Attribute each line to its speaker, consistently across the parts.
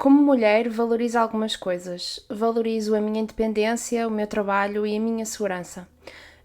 Speaker 1: Como mulher, valorizo algumas coisas. Valorizo a minha independência, o meu trabalho e a minha segurança.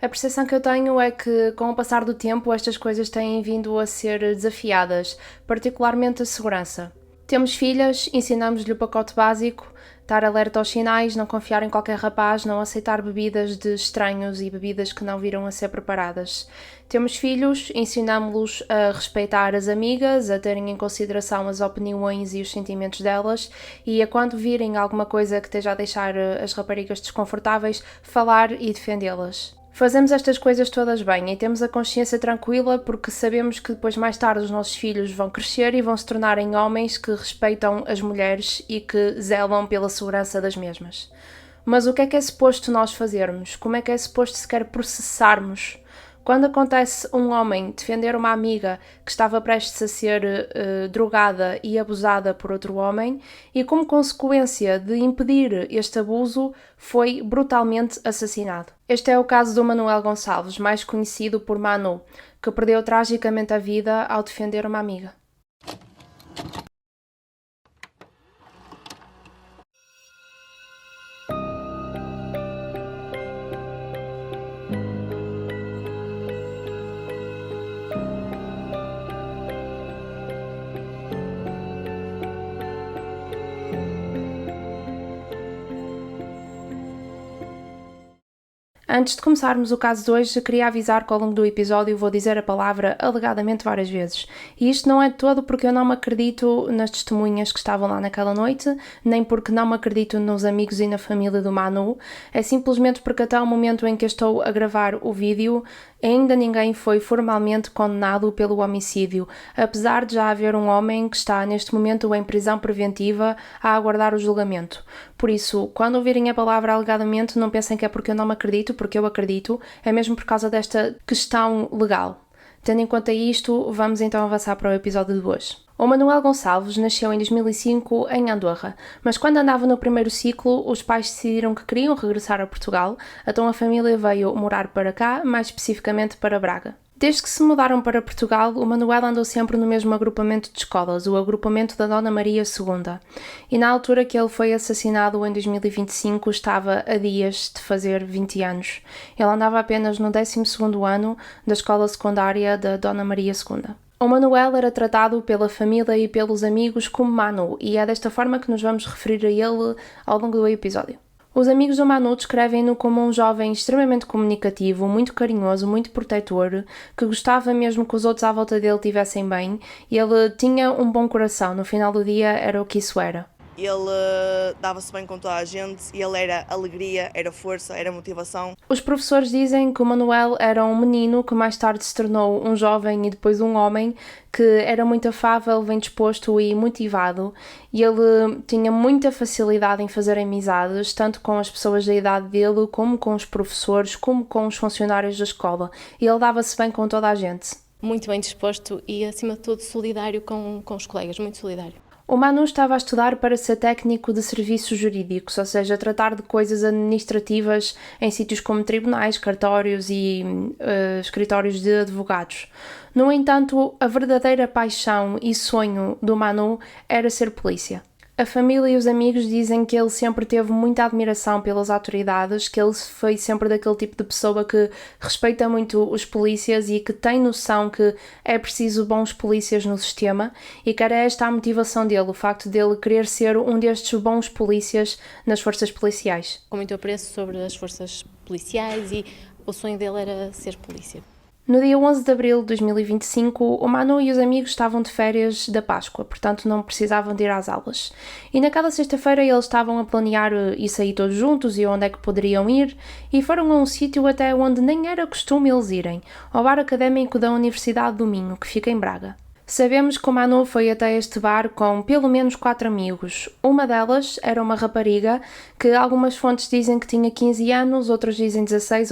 Speaker 1: A percepção que eu tenho é que, com o passar do tempo, estas coisas têm vindo a ser desafiadas, particularmente a segurança. Temos filhas, ensinamos-lhe o pacote básico, estar alerta aos sinais, não confiar em qualquer rapaz, não aceitar bebidas de estranhos e bebidas que não viram a ser preparadas. Temos filhos, ensinamos-los a respeitar as amigas, a terem em consideração as opiniões e os sentimentos delas e a quando virem alguma coisa que esteja a deixar as raparigas desconfortáveis, falar e defendê-las. Fazemos estas coisas todas bem e temos a consciência tranquila porque sabemos que depois mais tarde os nossos filhos vão crescer e vão se tornarem homens que respeitam as mulheres e que zelam pela segurança das mesmas. Mas o que é suposto nós fazermos? Como é suposto sequer processarmos? Quando acontece um homem defender uma amiga que estava prestes a ser drogada e abusada por outro homem e como consequência de impedir este abuso foi brutalmente assassinado. Este é o caso do Manuel Gonçalves, mais conhecido por Manu, que perdeu tragicamente a vida ao defender uma amiga. Antes de começarmos o caso de hoje, queria avisar que ao longo do episódio vou dizer a palavra alegadamente várias vezes. E isto não é de todo porque eu não me acredito nas testemunhas que estavam lá naquela noite, nem porque não me acredito nos amigos e na família do Manu, é simplesmente porque até o momento em que eu estou a gravar o vídeo, ainda ninguém foi formalmente condenado pelo homicídio, apesar de já haver um homem que está neste momento em prisão preventiva a aguardar o julgamento. Por isso, quando ouvirem a palavra alegadamente, não pensem que é porque eu não me acredito, porque eu acredito, é mesmo por causa desta questão legal. Tendo em conta isto, vamos então avançar para o episódio de hoje. O Manuel Gonçalves nasceu em 2005 em Andorra, mas quando andava no primeiro ciclo, os pais decidiram que queriam regressar a Portugal, então a família veio morar para cá, mais especificamente para Braga. Desde que se mudaram para Portugal, o Manuel andou sempre no mesmo agrupamento de escolas, o agrupamento da Dona Maria II. E na altura que ele foi assassinado, em 2025, estava a dias de fazer 20 anos. Ele andava apenas no 12º ano da escola secundária da Dona Maria II. O Manuel era tratado pela família e pelos amigos como Manu, e é desta forma que nos vamos referir a ele ao longo do episódio. Os amigos do Manu descrevem-no como um jovem extremamente comunicativo, muito carinhoso, muito protetor, que gostava mesmo que os outros à volta dele estivessem bem, e ele tinha um bom coração, no final do dia era o que isso era.
Speaker 2: Ele dava-se bem com toda a gente e ele era alegria, era força, era motivação.
Speaker 1: Os professores dizem que o Manuel era um menino que mais tarde se tornou um jovem e depois um homem que era muito afável, bem disposto e motivado, e ele tinha muita facilidade em fazer amizades, tanto com as pessoas da idade dele, como com os professores, como com os funcionários da escola, e ele dava-se bem com toda a gente.
Speaker 3: Muito bem disposto e, acima de tudo, solidário com os colegas, muito solidário.
Speaker 1: O Manu estava a estudar para ser técnico de serviços jurídicos, ou seja, tratar de coisas administrativas em sítios como tribunais, cartórios e escritórios de advogados. No entanto, a verdadeira paixão e sonho do Manu era ser polícia. A família e os amigos dizem que ele sempre teve muita admiração pelas autoridades, que ele foi sempre daquele tipo de pessoa que respeita muito os polícias e que tem noção que é preciso bons polícias no sistema e que era esta a motivação dele, o facto dele querer ser um destes bons polícias nas forças policiais.
Speaker 3: Com muito apreço sobre as forças policiais e o sonho dele era ser polícia.
Speaker 1: No dia 11 de abril de 2025, o Manu e os amigos estavam de férias da Páscoa, portanto não precisavam de ir às aulas. E naquela sexta-feira eles estavam a planear ir sair todos juntos e onde é que poderiam ir, e foram a um sítio até onde nem era costume eles irem, ao bar académico da Universidade do Minho, que fica em Braga. Sabemos que o Manu foi até este bar com pelo menos 4 amigos. Uma delas era uma rapariga que algumas fontes dizem que tinha 15 anos, outras dizem 16,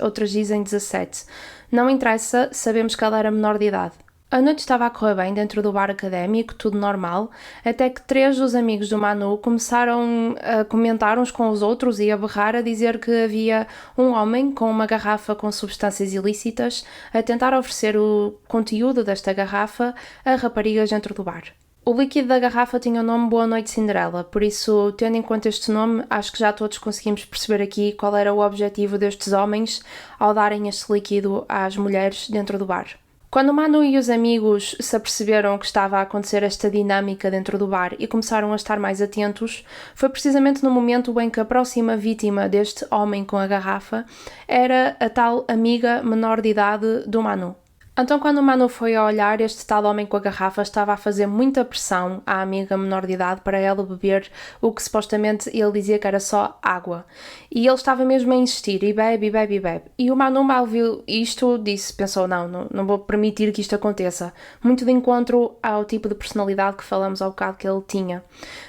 Speaker 1: outras dizem 17. Não interessa, sabemos que ela era menor de idade. A noite estava a correr bem dentro do bar académico, tudo normal, até que 3 dos amigos do Manu começaram a comentar uns com os outros e a berrar a dizer que havia um homem com uma garrafa com substâncias ilícitas a tentar oferecer o conteúdo desta garrafa a raparigas dentro do bar. O líquido da garrafa tinha o nome Boa Noite Cinderela, por isso, tendo em conta este nome, acho que já todos conseguimos perceber aqui qual era o objetivo destes homens ao darem este líquido às mulheres dentro do bar. Quando Manu e os amigos se aperceberam que estava a acontecer esta dinâmica dentro do bar e começaram a estar mais atentos, foi precisamente no momento em que a próxima vítima deste homem com a garrafa era a tal amiga menor de idade do Manu. Então, quando o Manu foi a olhar, este tal homem com a garrafa estava a fazer muita pressão à amiga menor de idade para ela beber o que supostamente ele dizia que era só água. E ele estava mesmo a insistir, e bebe, e bebe, e bebe. E o Manu mal viu isto, pensou, não vou permitir que isto aconteça. Muito de encontro ao tipo de personalidade que falamos ao bocado que ele tinha.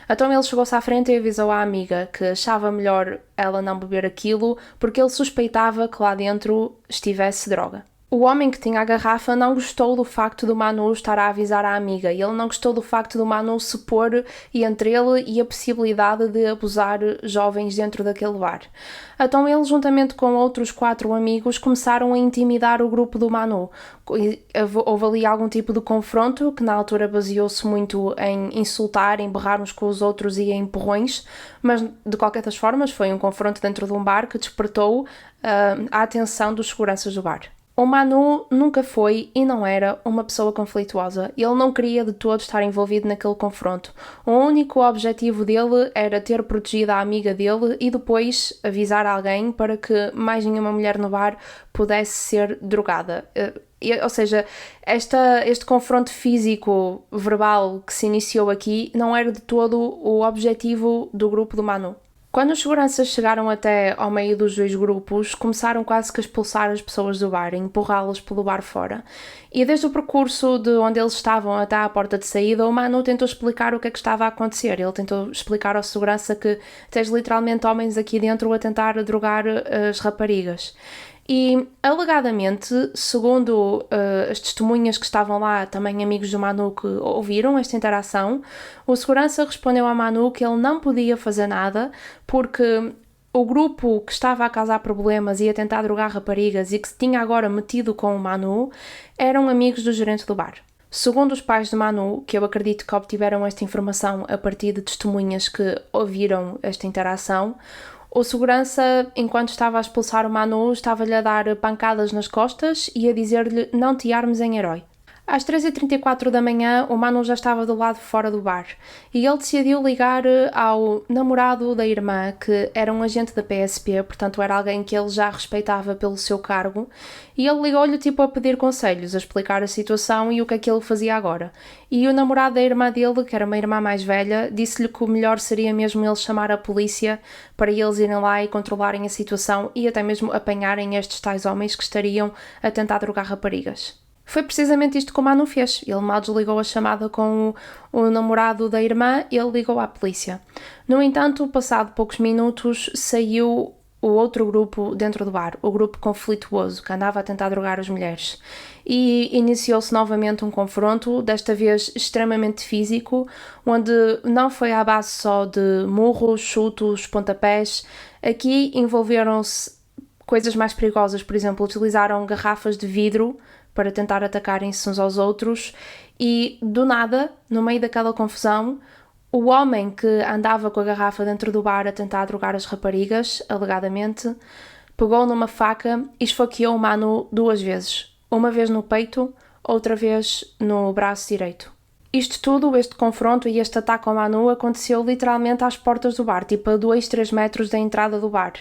Speaker 1: Então ele chegou-se à frente e avisou à amiga que achava melhor ela não beber aquilo porque ele suspeitava que lá dentro estivesse droga. O homem que tinha a garrafa não gostou do facto do Manu estar a avisar a amiga e ele não gostou do facto do Manu se pôr entre ele e a possibilidade de abusar jovens dentro daquele bar. Então ele, juntamente com outros 4 amigos, começaram a intimidar o grupo do Manu. Houve ali algum tipo de confronto que na altura baseou-se muito em insultar, em berrar uns com os outros e em empurrões, mas de qualquer das formas foi um confronto dentro de um bar que despertou a atenção dos seguranças do bar. O Manu nunca foi e não era uma pessoa conflituosa. Ele não queria de todo estar envolvido naquele confronto. O único objetivo dele era ter protegido a amiga dele e depois avisar alguém para que mais nenhuma mulher no bar pudesse ser drogada. Ou seja, este confronto físico, verbal que se iniciou aqui não era de todo o objetivo do grupo do Manu. Quando os seguranças chegaram até ao meio dos 2 grupos, começaram quase que a expulsar as pessoas do bar, a empurrá-las pelo bar fora. E desde o percurso de onde eles estavam até à porta de saída, o Manu tentou explicar o que é que estava a acontecer. Ele tentou explicar ao segurança que tens literalmente homens aqui dentro a tentar drogar as raparigas. E, alegadamente, segundo as testemunhas que estavam lá, também amigos do Manu que ouviram esta interação, o segurança respondeu ao Manu que ele não podia fazer nada porque o grupo que estava a causar problemas e a tentar drogar raparigas e que se tinha agora metido com o Manu eram amigos do gerente do bar. Segundo os pais de Manu, que eu acredito que obtiveram esta informação a partir de testemunhas que ouviram esta interação, o segurança, enquanto estava a expulsar o Manu, estava-lhe a dar pancadas nas costas e a dizer-lhe não te armes em herói. Às 3h34 da manhã, o Manu já estava do lado fora do bar e ele decidiu ligar ao namorado da irmã, que era um agente da PSP, portanto era alguém que ele já respeitava pelo seu cargo, e ele ligou-lhe a pedir conselhos, a explicar a situação e o que é que ele fazia agora. E o namorado da irmã dele, que era uma irmã mais velha, disse-lhe que o melhor seria mesmo ele chamar a polícia para eles irem lá e controlarem a situação e até mesmo apanharem estes tais homens que estariam a tentar drogar raparigas. Foi precisamente isto que o Manu fez. Ele mal desligou a chamada com o namorado da irmã, ele ligou à polícia. No entanto, passado poucos minutos, saiu o outro grupo dentro do bar, o grupo conflituoso, que andava a tentar drogar as mulheres. E iniciou-se novamente um confronto, desta vez extremamente físico, onde não foi à base só de murros, chutos, pontapés. Aqui envolveram-se coisas mais perigosas, por exemplo, utilizaram garrafas de vidro para tentar atacarem-se uns aos outros e, do nada, no meio daquela confusão, o homem que andava com a garrafa dentro do bar a tentar drogar as raparigas, alegadamente, pegou numa faca e esfaqueou o Manu 2 vezes. Uma vez no peito, outra vez no braço direito. Isto tudo, este confronto e este ataque ao Manu aconteceu literalmente às portas do bar, a 2-3 metros da entrada do bar.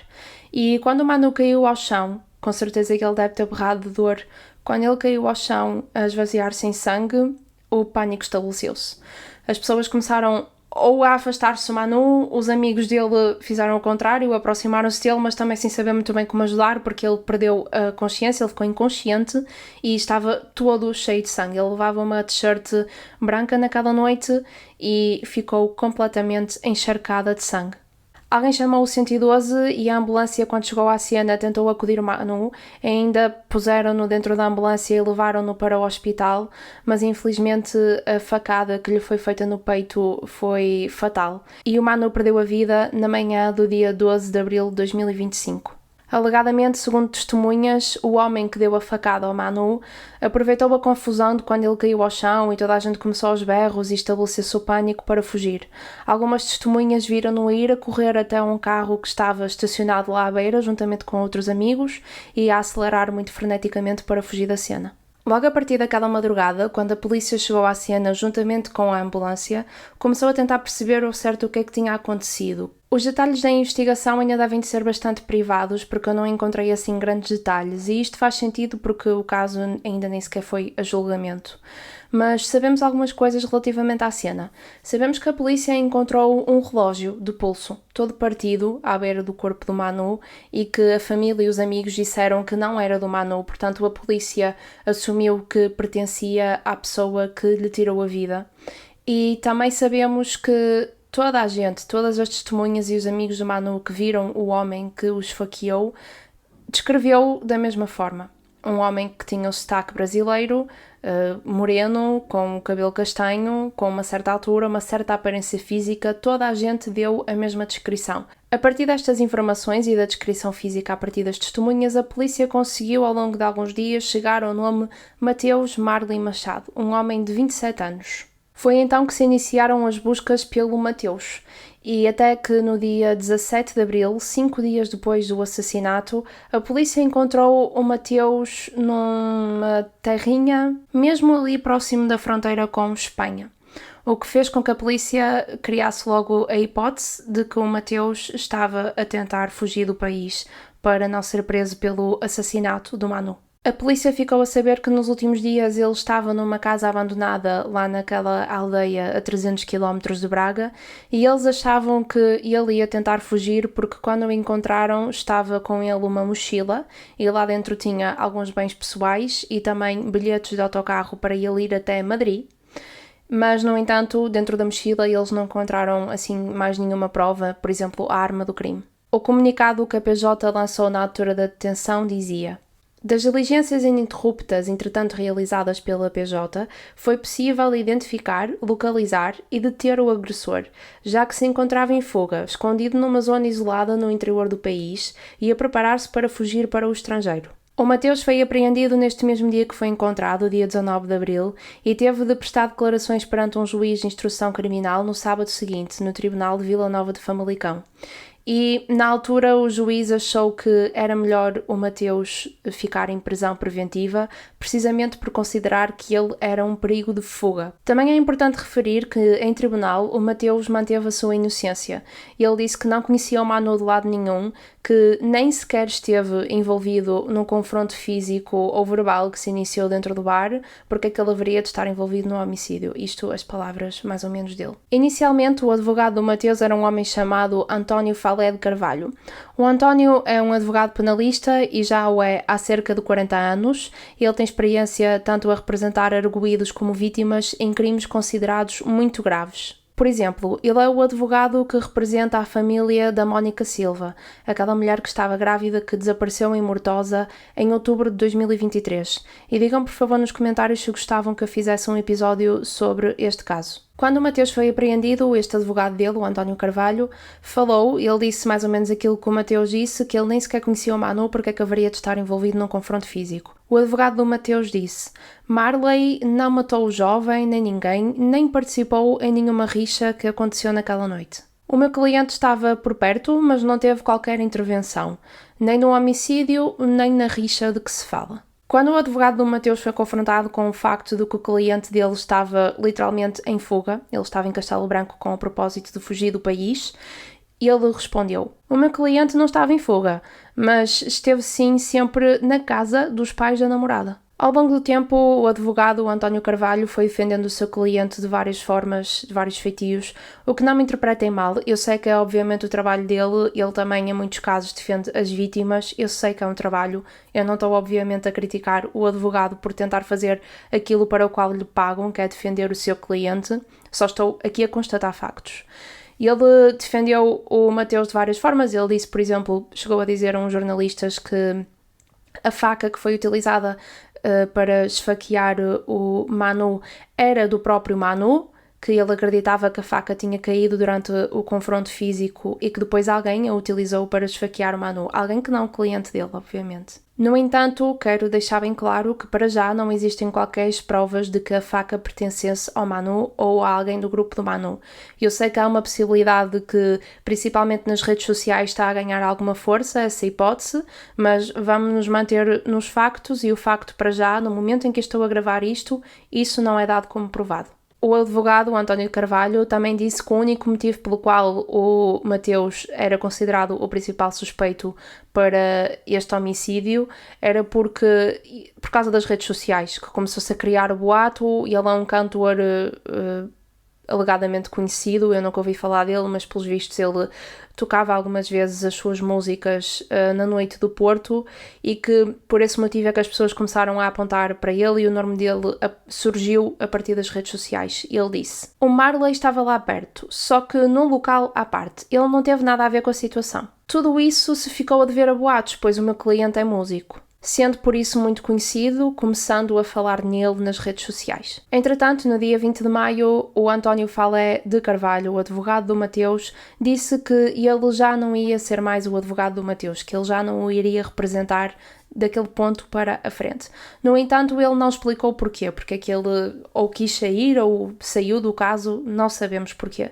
Speaker 1: E quando o Manu caiu ao chão, com certeza que ele deve ter berrado de dor, quando ele caiu ao chão a esvaziar-se em sangue, o pânico estabeleceu-se. As pessoas começaram ou a afastar-se do Manu, os amigos dele fizeram o contrário, aproximaram-se dele, mas também sem saber muito bem como ajudar, porque ele perdeu a consciência, ele ficou inconsciente e estava todo cheio de sangue. Ele levava uma t-shirt branca naquela noite e ficou completamente encharcada de sangue. Alguém chamou o 112 e a ambulância, quando chegou à cena, tentou acudir o Manu. Ainda puseram-no dentro da ambulância e levaram-no para o hospital, mas infelizmente a facada que lhe foi feita no peito foi fatal. E o Manu perdeu a vida na manhã do dia 12 de abril de 2025. Alegadamente, segundo testemunhas, o homem que deu a facada ao Manu aproveitou a confusão de quando ele caiu ao chão e toda a gente começou aos berros e estabeleceu-se o pânico para fugir. Algumas testemunhas viram-no ir a correr até um carro que estava estacionado lá à beira, juntamente com outros amigos, e a acelerar muito freneticamente para fugir da cena. Logo a partir daquela madrugada, quando a polícia chegou à cena juntamente com a ambulância, começou a tentar perceber ao certo o que é que tinha acontecido. Os detalhes da investigação ainda devem de ser bastante privados, porque eu não encontrei assim grandes detalhes, e isto faz sentido porque o caso ainda nem sequer foi a julgamento. Mas sabemos algumas coisas relativamente à cena. Sabemos que a polícia encontrou um relógio de pulso, todo partido, à beira do corpo do Manu, e que a família e os amigos disseram que não era do Manu, portanto a polícia assumiu que pertencia à pessoa que lhe tirou a vida. E também sabemos que toda a gente, todas as testemunhas e os amigos do Manu que viram o homem que o esfaqueou, descreveu da mesma forma. Um homem que tinha o sotaque brasileiro, moreno, com o cabelo castanho, com uma certa altura, uma certa aparência física, toda a gente deu a mesma descrição. A partir destas informações e da descrição física a partir das testemunhas, a polícia conseguiu ao longo de alguns dias chegar ao nome Mateus Marley Machado, um homem de 27 anos. Foi então que se iniciaram as buscas pelo Mateus, e até que no dia 17 de abril, 5 dias depois do assassinato, a polícia encontrou o Mateus numa terrinha, mesmo ali próximo da fronteira com Espanha. O que fez com que a polícia criasse logo a hipótese de que o Mateus estava a tentar fugir do país para não ser preso pelo assassinato do Manu. A polícia ficou a saber que nos últimos dias ele estava numa casa abandonada lá naquela aldeia a 300 km de Braga, e eles achavam que ele ia tentar fugir porque quando o encontraram estava com ele uma mochila e lá dentro tinha alguns bens pessoais e também bilhetes de autocarro para ele ir até Madrid. Mas, no entanto, dentro da mochila eles não encontraram assim mais nenhuma prova, por exemplo, a arma do crime. O comunicado que a PJ lançou na altura da detenção dizia: das diligências ininterruptas, entretanto realizadas pela PJ, foi possível identificar, localizar e deter o agressor, já que se encontrava em fuga, escondido numa zona isolada no interior do país e a preparar-se para fugir para o estrangeiro. O Mateus foi apreendido neste mesmo dia que foi encontrado, dia 19 de abril, e teve de prestar declarações perante um juiz de instrução criminal no sábado seguinte, no Tribunal de Vila Nova de Famalicão. E, na altura, o juiz achou que era melhor o Mateus ficar em prisão preventiva, precisamente por considerar que ele era um perigo de fuga. Também é importante referir que, em tribunal, o Mateus manteve a sua inocência. Ele disse que não conhecia o Manu de lado nenhum, que nem sequer esteve envolvido num confronto físico ou verbal que se iniciou dentro do bar, porque é que ele haveria de estar envolvido no homicídio. Isto, as palavras mais ou menos dele. Inicialmente, o advogado do Mateus era um homem chamado António Falé de Carvalho. O António é um advogado penalista e já o é há cerca de 40 anos. Ele tem experiência tanto a representar arguidos como vítimas em crimes considerados muito graves. Por exemplo, ele é o advogado que representa a família da Mónica Silva, aquela mulher que estava grávida que desapareceu em Mortosa em outubro de 2023. E digam por favor nos comentários se gostavam que eu fizesse um episódio sobre este caso. Quando o Mateus foi apreendido, este advogado dele, o António Carvalho, falou, ele disse mais ou menos aquilo que o Mateus disse, que ele nem sequer conhecia o Manu porque é que haveria de estar envolvido num confronto físico. O advogado do Mateus disse: Marley não matou o jovem, nem ninguém, nem participou em nenhuma rixa que aconteceu naquela noite. O meu cliente estava por perto, mas não teve qualquer intervenção, nem no homicídio, nem na rixa de que se fala. Quando o advogado do Mateus foi confrontado com o facto de que o cliente dele estava literalmente em fuga, ele estava em Castelo Branco com o propósito de fugir do país, ele respondeu: o meu cliente não estava em fuga, mas esteve sim sempre na casa dos pais da namorada. Ao longo do tempo, o advogado António Carvalho foi defendendo o seu cliente de várias formas, de vários feitios, o que não me interpretem mal. Eu sei que é obviamente o trabalho dele, ele também em muitos casos defende as vítimas, eu sei que é um trabalho, eu não estou obviamente a criticar o advogado por tentar fazer aquilo para o qual lhe pagam, que é defender o seu cliente, só estou aqui a constatar factos. Ele defendeu o Mateus de várias formas, ele disse, por exemplo, chegou a dizer a uns jornalistas que a faca que foi utilizada para esfaquear o Manu era do próprio Manu, que ele acreditava que a faca tinha caído durante o confronto físico e que depois alguém a utilizou para esfaquear o Manu. Alguém que não o cliente dele, obviamente. No entanto, quero deixar bem claro que para já não existem qualquer provas de que a faca pertencesse ao Manu ou a alguém do grupo do Manu. Eu sei que há uma possibilidade de que, principalmente nas redes sociais, está a ganhar alguma força essa hipótese, mas vamos nos manter nos factos e o facto para já, no momento em que estou a gravar isto, isso não é dado como provado. O advogado António Carvalho também disse que o único motivo pelo qual o Mateus era considerado o principal suspeito para este homicídio era por causa das redes sociais, que começou-se a criar o boato e ele é um cantor alegadamente conhecido, eu nunca ouvi falar dele, mas pelos vistos ele tocava algumas vezes as suas músicas na noite do Porto e que por esse motivo é que as pessoas começaram a apontar para ele e o nome dele surgiu a partir das redes sociais. Ele disse: o Marley estava lá perto, só que num local à parte. Ele não teve nada a ver com a situação. Tudo isso se ficou a dever a boatos, pois o meu cliente é músico, sendo por isso muito conhecido, começando a falar nele nas redes sociais. Entretanto, no dia 20 de maio, o António Falé de Carvalho, o advogado do Mateus, disse que ele já não ia ser mais o advogado do Mateus, que ele já não o iria representar daquele ponto para a frente. No entanto, ele não explicou porquê, porque é que ele ou quis sair ou saiu do caso, não sabemos porquê.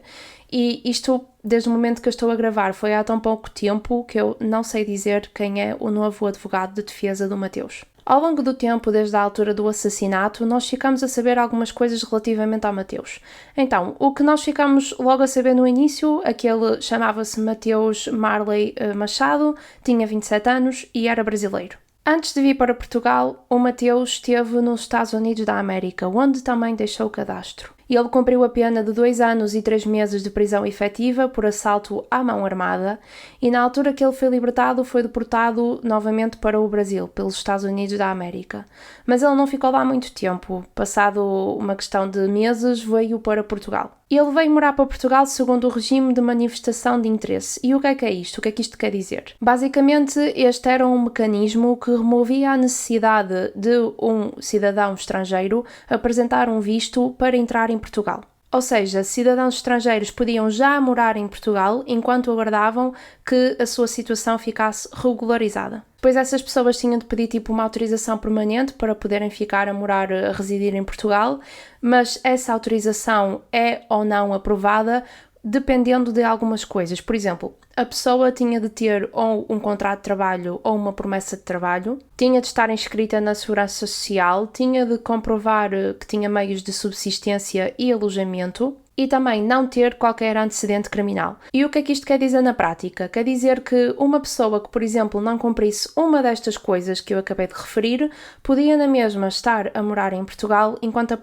Speaker 1: E isto, desde o momento que eu estou a gravar, foi há tão pouco tempo que eu não sei dizer quem é o novo advogado de defesa do Mateus. Ao longo do tempo, desde a altura do assassinato, nós ficamos a saber algumas coisas relativamente ao Mateus. Então, o que nós ficamos logo a saber no início, aquele chamava-se Mateus Marley Machado, tinha 27 anos e era brasileiro. Antes de vir para Portugal, o Mateus esteve nos Estados Unidos da América, onde também deixou o cadastro. Ele cumpriu a pena de 2 anos e 3 meses de prisão efetiva por assalto à mão armada e na altura que ele foi libertado foi deportado novamente para o Brasil, pelos Estados Unidos da América. Mas ele não ficou lá muito tempo, passado uma questão de meses veio para Portugal. Ele veio morar para Portugal segundo o regime de manifestação de interesse. E o que é isto? O que é que isto quer dizer? Basicamente, este era um mecanismo que removia a necessidade de um cidadão estrangeiro apresentar um visto para entrar em Portugal. Ou seja, cidadãos estrangeiros podiam já morar em Portugal enquanto aguardavam que a sua situação ficasse regularizada. Depois essas pessoas tinham de pedir uma autorização permanente para poderem ficar a residir em Portugal, mas essa autorização é ou não aprovada dependendo de algumas coisas. Por exemplo, a pessoa tinha de ter ou um contrato de trabalho ou uma promessa de trabalho, tinha de estar inscrita na Segurança Social, tinha de comprovar que tinha meios de subsistência e alojamento e também não ter qualquer antecedente criminal. E o que é que isto quer dizer na prática? Quer dizer que uma pessoa que, por exemplo, não cumprisse uma destas coisas que eu acabei de referir, podia na mesma estar a morar em Portugal enquanto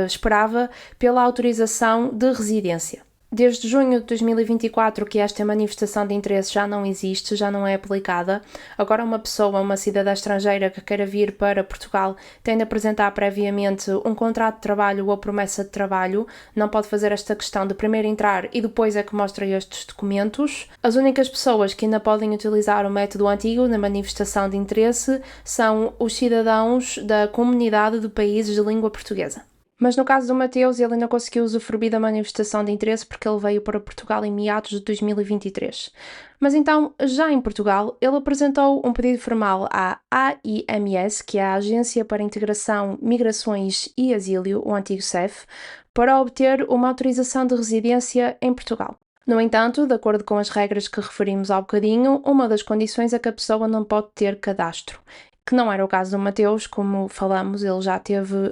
Speaker 1: esperava pela autorização de residência. Desde junho de 2024 que esta manifestação de interesse já não existe, já não é aplicada. Agora uma cidadã estrangeira que queira vir para Portugal tem de apresentar previamente um contrato de trabalho ou promessa de trabalho. Não pode fazer esta questão de primeiro entrar e depois é que mostra estes documentos. As únicas pessoas que ainda podem utilizar o método antigo na manifestação de interesse são os cidadãos da comunidade de países de língua portuguesa. Mas no caso do Mateus, ele ainda conseguiu usufruir da manifestação de interesse porque ele veio para Portugal em meados de 2023. Mas então, já em Portugal, ele apresentou um pedido formal à AIMS, que é a Agência para a Integração, Migrações e Asilo, o antigo CEF, para obter uma autorização de residência em Portugal. No entanto, de acordo com as regras que referimos há bocadinho, uma das condições é que a pessoa não pode ter cadastro, que não era o caso do Mateus, como falamos, ele já esteve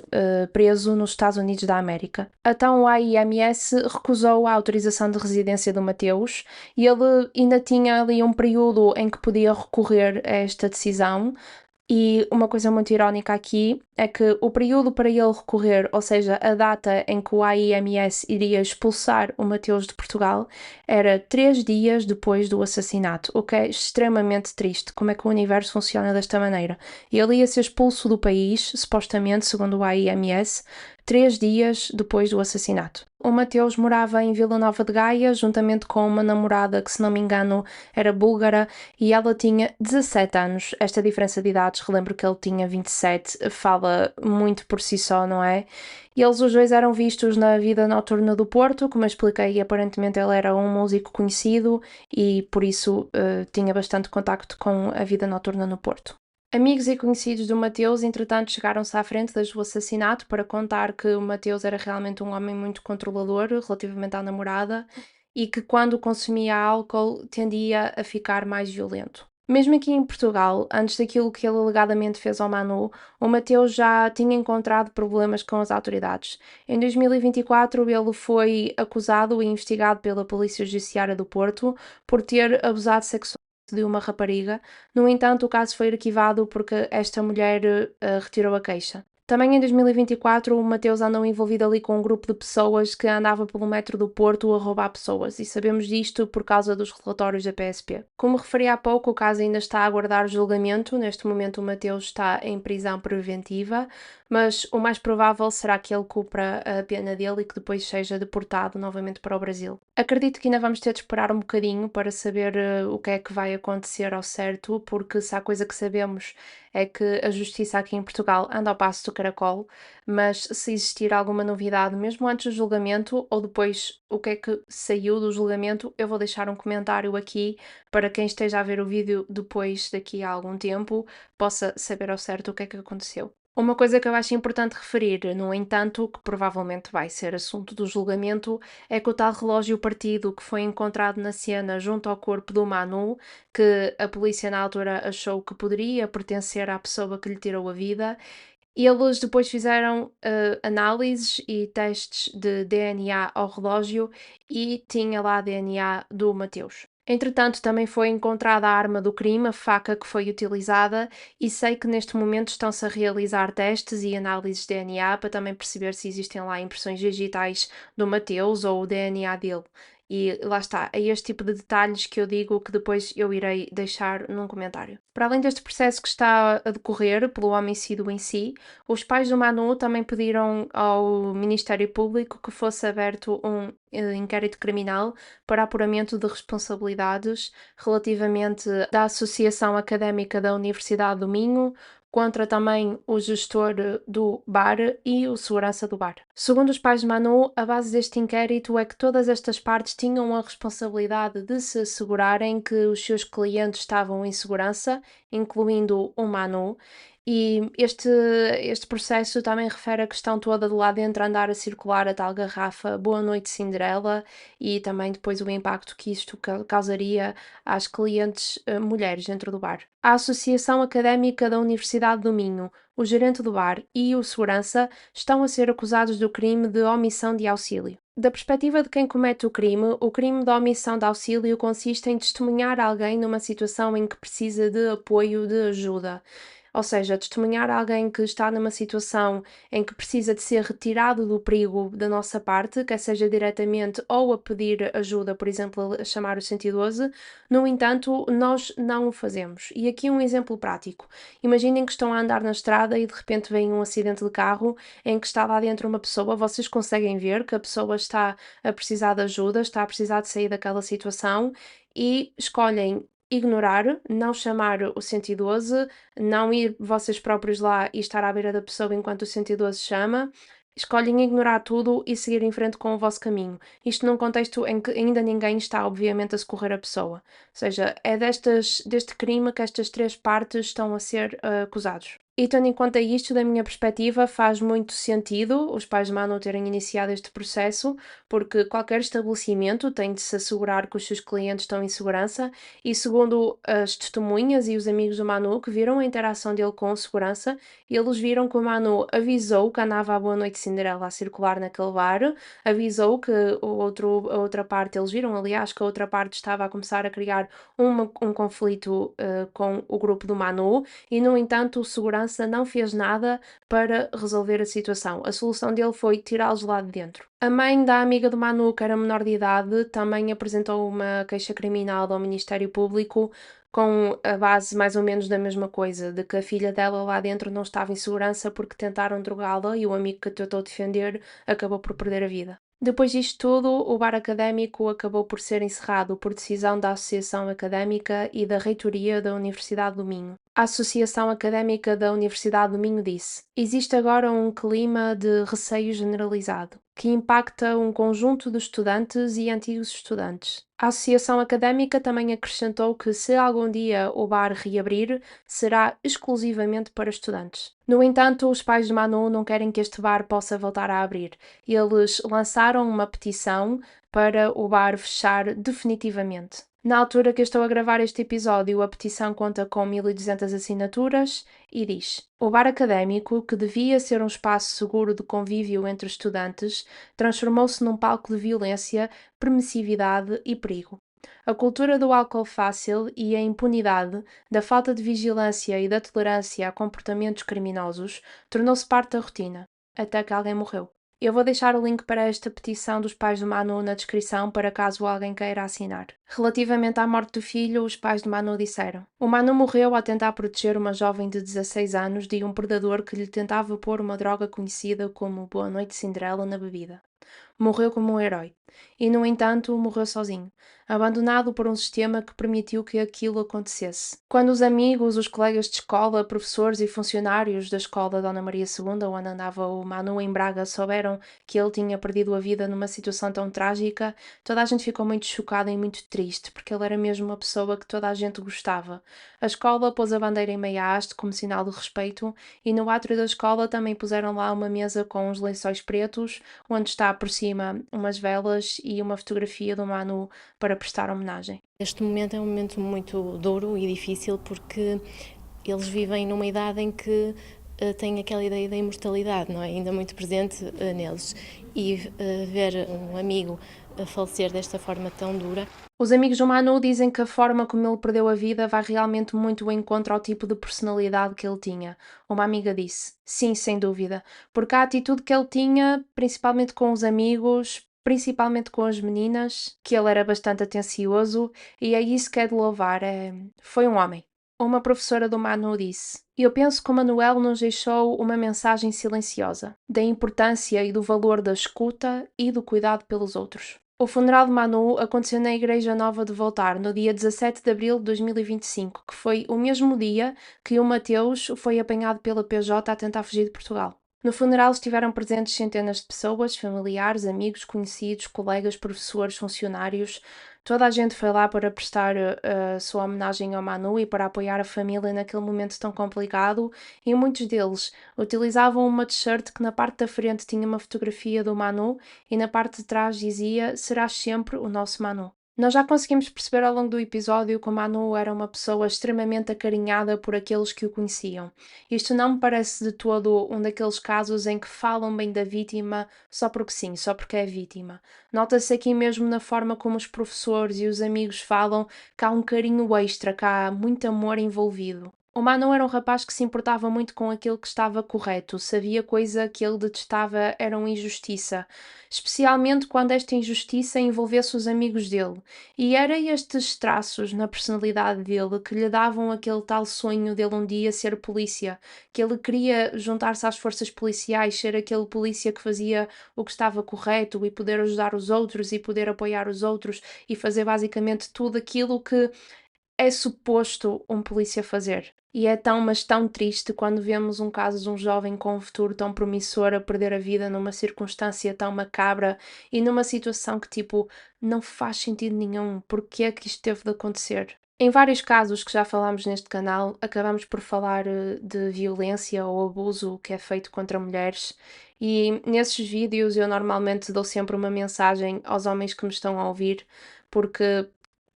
Speaker 1: preso nos Estados Unidos da América. Então o AIMS recusou a autorização de residência do Mateus e ele ainda tinha ali um período em que podia recorrer a esta decisão. E uma coisa muito irónica aqui é que o período para ele recorrer, ou seja, a data em que o AIMS iria expulsar o Mateus de Portugal, era 3 dias depois do assassinato, o que é extremamente triste. Como é que o universo funciona desta maneira? Ele ia ser expulso do país, supostamente, segundo o AIMS, 3 dias depois do assassinato. O Mateus morava em Vila Nova de Gaia, juntamente com uma namorada que, se não me engano, era búlgara, e ela tinha 17 anos. Esta diferença de idades, relembro que ele tinha 27, fala muito por si só, não é? E eles os dois eram vistos na vida noturna do Porto, como eu expliquei, aparentemente ele era um músico conhecido e por isso tinha bastante contacto com a vida noturna no Porto. Amigos e conhecidos do Mateus, entretanto, chegaram-se à frente do assassinato para contar que o Mateus era realmente um homem muito controlador relativamente à namorada e que, quando consumia álcool, tendia a ficar mais violento. Mesmo aqui em Portugal, antes daquilo que ele alegadamente fez ao Manu, o Mateus já tinha encontrado problemas com as autoridades. Em 2024, ele foi acusado e investigado pela Polícia Judiciária do Porto por ter abusado sexualmente de uma rapariga. No entanto, o caso foi arquivado porque esta mulher retirou a queixa. Também em 2024, o Mateus andou envolvido ali com um grupo de pessoas que andava pelo metro do Porto a roubar pessoas, e sabemos disto por causa dos relatórios da PSP. Como referi há pouco, o caso ainda está a aguardar julgamento. Neste momento, o Mateus está em prisão preventiva, mas o mais provável será que ele cumpra a pena dele e que depois seja deportado novamente para o Brasil. Acredito que ainda vamos ter de esperar um bocadinho para saber o que é que vai acontecer ao certo, porque se há coisa que sabemos é que a justiça aqui em Portugal anda ao passo do caracol, mas se existir alguma novidade, mesmo antes do julgamento ou depois o que é que saiu do julgamento, eu vou deixar um comentário aqui para quem esteja a ver o vídeo depois, daqui a algum tempo, possa saber ao certo o que é que aconteceu. Uma coisa que eu acho importante referir, no entanto, que provavelmente vai ser assunto do julgamento, é que o tal relógio partido que foi encontrado na cena junto ao corpo do Manu, que a polícia na altura achou que poderia pertencer à pessoa que lhe tirou a vida, eles depois fizeram análises e testes de DNA ao relógio e tinha lá DNA do Mateus. Entretanto, também foi encontrada a arma do crime, a faca que foi utilizada, e sei que neste momento estão-se a realizar testes e análises de DNA para também perceber se existem lá impressões digitais do Mateus ou o DNA dele. E lá está, é este tipo de detalhes que eu digo que depois eu irei deixar num comentário. Para além deste processo que está a decorrer pelo homicídio em si, os pais do Manu também pediram ao Ministério Público que fosse aberto um inquérito criminal para apuramento de responsabilidades relativamente da Associação Académica da Universidade do Minho, contra também o gestor do bar e o segurança do bar. Segundo os pais de Manu, a base deste inquérito é que todas estas partes tinham a responsabilidade de se assegurarem que os seus clientes estavam em segurança, incluindo o Manu, e este processo também refere a questão toda de lá dentro andar a circular a tal garrafa Boa Noite Cinderela e também depois o impacto que isto causaria às clientes mulheres dentro do bar. A Associação Académica da Universidade do Minho, o gerente do bar e o segurança estão a ser acusados do crime de omissão de auxílio. Da perspectiva de quem comete o crime de omissão de auxílio consiste em testemunhar alguém numa situação em que precisa de apoio, de ajuda. Ou seja, testemunhar alguém que está numa situação em que precisa de ser retirado do perigo da nossa parte, quer seja diretamente ou a pedir ajuda, por exemplo, a chamar o 112. No entanto, nós não o fazemos. E aqui um exemplo prático. Imaginem que estão a andar na estrada e de repente vem um acidente de carro em que está lá dentro uma pessoa, vocês conseguem ver que a pessoa está a precisar de ajuda, está a precisar de sair daquela situação e escolhem ignorar, não chamar o 112, não ir vocês próprios lá e estar à beira da pessoa enquanto o 112 chama, escolhem ignorar tudo e seguir em frente com o vosso caminho. Isto num contexto em que ainda ninguém está, obviamente, a socorrer a pessoa. Ou seja, é deste crime que estas três partes estão a ser acusados. E tendo em conta isto, da minha perspectiva, faz muito sentido os pais de Manu terem iniciado este processo, porque qualquer estabelecimento tem de se assegurar que os seus clientes estão em segurança, e segundo as testemunhas e os amigos do Manu que viram a interação dele com o segurança, eles viram que o Manu avisou que andava a Boa Noite Cinderela a circular naquele bar, avisou que a outra parte, eles viram aliás que a outra parte estava a começar a criar um conflito com o grupo do Manu, e no entanto o segurança não fez nada para resolver a situação. A solução dele foi tirá-los lá de dentro. A mãe da amiga do Manu, que era menor de idade, também apresentou uma queixa criminal ao Ministério Público com a base mais ou menos da mesma coisa, de que a filha dela lá dentro não estava em segurança porque tentaram drogá-la e o amigo que a tentou defender acabou por perder a vida. Depois disto tudo, o bar académico acabou por ser encerrado por decisão da Associação Académica e da Reitoria da Universidade do Minho. A Associação Académica da Universidade do Minho disse: existe agora um clima de receio generalizado, que impacta um conjunto de estudantes e antigos estudantes. A Associação Académica também acrescentou que, se algum dia o bar reabrir, será exclusivamente para estudantes. No entanto, os pais de Manu não querem que este bar possa voltar a abrir. Eles lançaram uma petição para o bar fechar definitivamente. Na altura que eu estou a gravar este episódio, a petição conta com 1.200 assinaturas e diz: o bar académico, que devia ser um espaço seguro de convívio entre estudantes, transformou-se num palco de violência, permissividade e perigo. A cultura do álcool fácil e a impunidade, da falta de vigilância e da tolerância a comportamentos criminosos, tornou-se parte da rotina, até que alguém morreu. Eu vou deixar o link para esta petição dos pais do Manu na descrição para caso alguém queira assinar. Relativamente à morte do filho, os pais do Manu disseram: o Manu morreu a tentar proteger uma jovem de 16 anos de um predador que lhe tentava pôr uma droga conhecida como Boa Noite Cinderela na bebida. Morreu como um herói. E, no entanto, morreu sozinho, abandonado por um sistema que permitiu que aquilo acontecesse. Quando os amigos, os colegas de escola, professores e funcionários da escola Dona Maria II, onde andava o Manu em Braga, souberam que ele tinha perdido a vida numa situação tão trágica, toda a gente ficou muito chocada e muito triste, porque ele era mesmo uma pessoa que toda a gente gostava. A escola pôs a bandeira em meia haste como sinal de respeito e no átrio da escola também puseram lá uma mesa com uns lençóis pretos, onde está por cima umas velas e uma fotografia do Manu para prestar homenagem.
Speaker 3: Este momento é um momento muito duro e difícil porque eles vivem numa idade em que têm aquela ideia da imortalidade, não é? Ainda muito presente neles. E ver um amigo falecer desta forma tão dura.
Speaker 1: Os amigos do Manu dizem que a forma como ele perdeu a vida vai realmente muito em contra ao tipo de personalidade que ele tinha. Uma amiga disse: sim, sem dúvida, porque a atitude que ele tinha, principalmente com os amigos, principalmente com as meninas, que ele era bastante atencioso, e é isso que é de louvar, foi um homem. Uma professora do Manu disse: eu penso que o Manuel nos deixou uma mensagem silenciosa, da importância e do valor da escuta e do cuidado pelos outros. O funeral de Manu aconteceu na Igreja Nova de Voltar, no dia 17 de abril de 2025, que foi o mesmo dia que o Mateus foi apanhado pela PJ a tentar fugir de Portugal. No funeral estiveram presentes centenas de pessoas, familiares, amigos, conhecidos, colegas, professores, funcionários. Toda a gente foi lá para prestar a sua homenagem ao Manu e para apoiar a família naquele momento tão complicado, e muitos deles utilizavam uma t-shirt que na parte da frente tinha uma fotografia do Manu e na parte de trás dizia: serás sempre o nosso Manu. Nós já conseguimos perceber ao longo do episódio que o Manu era uma pessoa extremamente acarinhada por aqueles que o conheciam. Isto não me parece de todo um daqueles casos em que falam bem da vítima só porque sim, só porque é vítima. Nota-se aqui mesmo na forma como os professores e os amigos falam que há um carinho extra, que há muito amor envolvido. O Manu era um rapaz que se importava muito com aquilo que estava correto, sabia coisa que ele detestava era uma injustiça, especialmente quando esta injustiça envolvesse os amigos dele. E era estes traços na personalidade dele que lhe davam aquele tal sonho dele um dia ser polícia, que ele queria juntar-se às forças policiais, ser aquele polícia que fazia o que estava correto e poder ajudar os outros e poder apoiar os outros e fazer basicamente tudo aquilo que é suposto um polícia fazer. E é tão, mas tão triste quando vemos um caso de um jovem com um futuro tão promissor a perder a vida numa circunstância tão macabra e numa situação que, tipo, não faz sentido nenhum. Porque é que isto teve de acontecer? Em vários casos que já falámos neste canal, acabamos por falar de violência ou abuso que é feito contra mulheres. E nesses vídeos eu normalmente dou sempre uma mensagem aos homens que me estão a ouvir, porque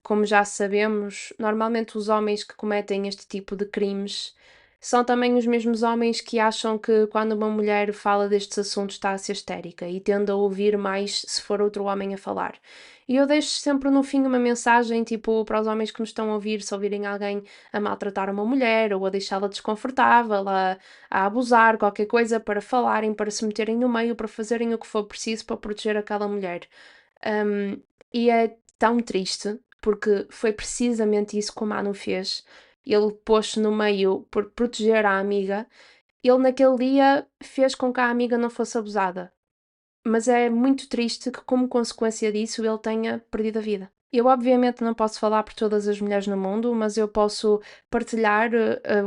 Speaker 1: como já sabemos, normalmente os homens que cometem este tipo de crimes são também os mesmos homens que acham que quando uma mulher fala destes assuntos está a ser histérica e tende a ouvir mais se for outro homem a falar. E eu deixo sempre no fim uma mensagem, tipo, para os homens que me estão a ouvir, se ouvirem alguém a maltratar uma mulher ou a deixá-la desconfortável, a abusar, qualquer coisa, para falarem, para se meterem no meio, para fazerem o que for preciso para proteger aquela mulher. E é tão triste porque foi precisamente isso que o Manu fez. Ele pôs-se no meio por proteger a amiga. Ele naquele dia fez com que a amiga não fosse abusada. Mas é muito triste que, como consequência disso, ele tenha perdido a vida. Eu, obviamente, não posso falar por todas as mulheres no mundo, mas eu posso partilhar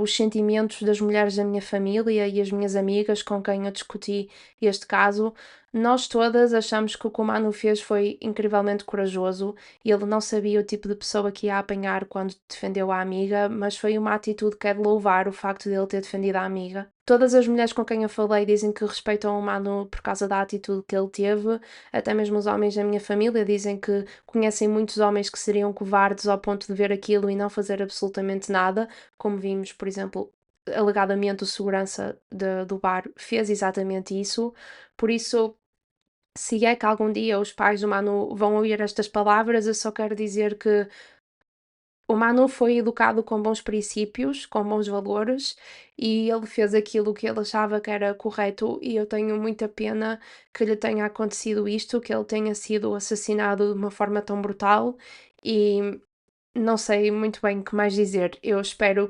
Speaker 1: os sentimentos das mulheres da minha família e as minhas amigas com quem eu discuti este caso. Nós todas achamos que o que o Manu fez foi incrivelmente corajoso. Ele não sabia o tipo de pessoa que ia apanhar quando defendeu a amiga, mas foi uma atitude que é de louvar o facto de ele ter defendido a amiga. Todas as mulheres com quem eu falei dizem que respeitam o Manu por causa da atitude que ele teve. Até mesmo os homens da minha família dizem que conhecem muitos homens que seriam covardes ao ponto de ver aquilo e não fazer absolutamente nada, como vimos, por exemplo, alegadamente o segurança do bar fez exatamente isso. Por isso, se é que algum dia os pais do Manu vão ouvir estas palavras, eu só quero dizer que o Manu foi educado com bons princípios, com bons valores, e ele fez aquilo que ele achava que era correto, e eu tenho muita pena que lhe tenha acontecido isto, que ele tenha sido assassinado de uma forma tão brutal, e não sei muito bem o que mais dizer. Eu espero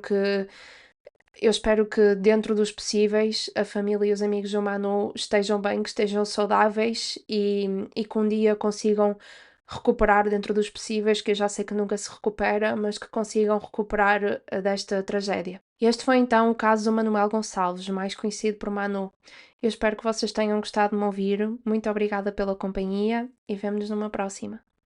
Speaker 1: que dentro dos possíveis a família e os amigos do Manu estejam bem, que estejam saudáveis e que um dia consigam recuperar dentro dos possíveis, que eu já sei que nunca se recupera, mas que consigam recuperar desta tragédia. Este foi então o caso do Manuel Gonçalves, mais conhecido por Manu. Eu espero que vocês tenham gostado de me ouvir. Muito obrigada pela companhia e vemo-nos numa próxima.